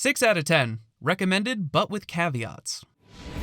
6 out of 10. Recommended, but with caveats.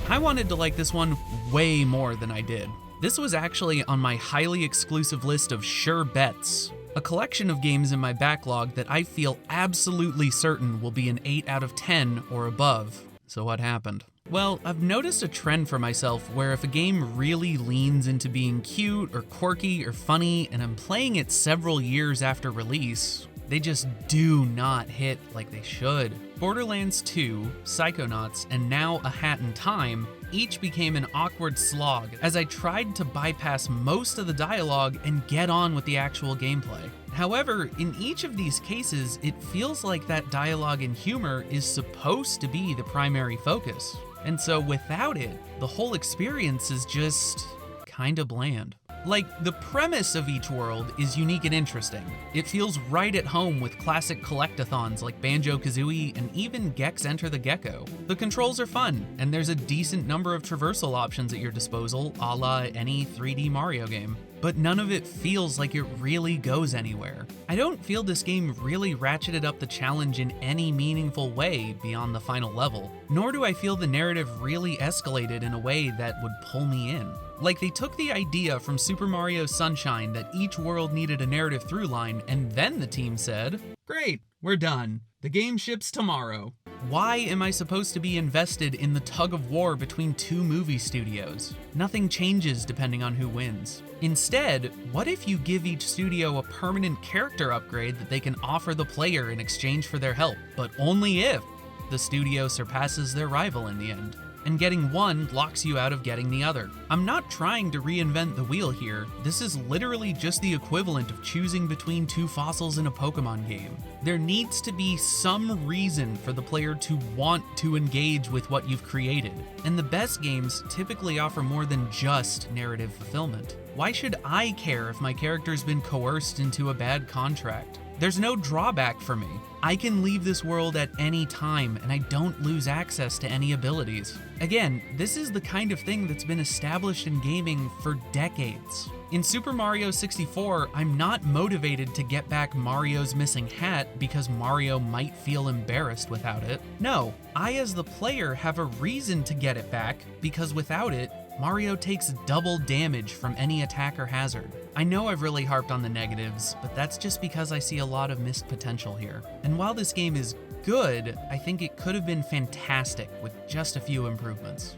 I wanted to like this one way more than I did. This was actually on my highly exclusive list of sure bets, a collection of games in my backlog that I feel absolutely certain will be an 8 out of 10 or above. So what happened? Well, I've noticed a trend for myself where if a game really leans into being cute or quirky or funny and I'm playing it several years after release, they just do not hit like they should. Borderlands 2, Psychonauts, and now A Hat in Time each became an awkward slog as I tried to bypass most of the dialogue and get on with the actual gameplay. However, in each of these cases, it feels like that dialogue and humor is supposed to be the primary focus. And so without it, the whole experience is just kinda bland. Like, the premise of each world is unique and interesting. It feels right at home with classic collectathons like Banjo-Kazooie and even Gex Enter the Gecko. The controls are fun, and there's a decent number of traversal options at your disposal, a la any 3D Mario game. But none of it feels like it really goes anywhere. I don't feel this game really ratcheted up the challenge in any meaningful way beyond the final level, nor do I feel the narrative really escalated in a way that would pull me in. Like, they took the idea from Super Mario Sunshine that each world needed a narrative through line, and then the team said, "Great, we're done. The game ships tomorrow." Why am I supposed to be invested in the tug of war between two movie studios? Nothing changes depending on who wins. Instead, what if you give each studio a permanent character upgrade that they can offer the player in exchange for their help, but only if the studio surpasses their rival in the end? And getting one locks you out of getting the other. I'm not trying to reinvent the wheel here. This is literally just the equivalent of choosing between two fossils in a Pokemon game. There needs to be some reason for the player to want to engage with what you've created. And the best games typically offer more than just narrative fulfillment. Why should I care if my character's been coerced into a bad contract? There's no drawback for me. I can leave this world at any time and I don't lose access to any abilities. Again, this is the kind of thing that's been established in gaming for decades. In Super Mario 64, I'm not motivated to get back Mario's missing hat because Mario might feel embarrassed without it. No, I as the player have a reason to get it back because without it, Mario takes double damage from any attack or hazard. I know I've really harped on the negatives, but that's just because I see a lot of missed potential here. And while this game is good, I think it could have been fantastic with just a few improvements.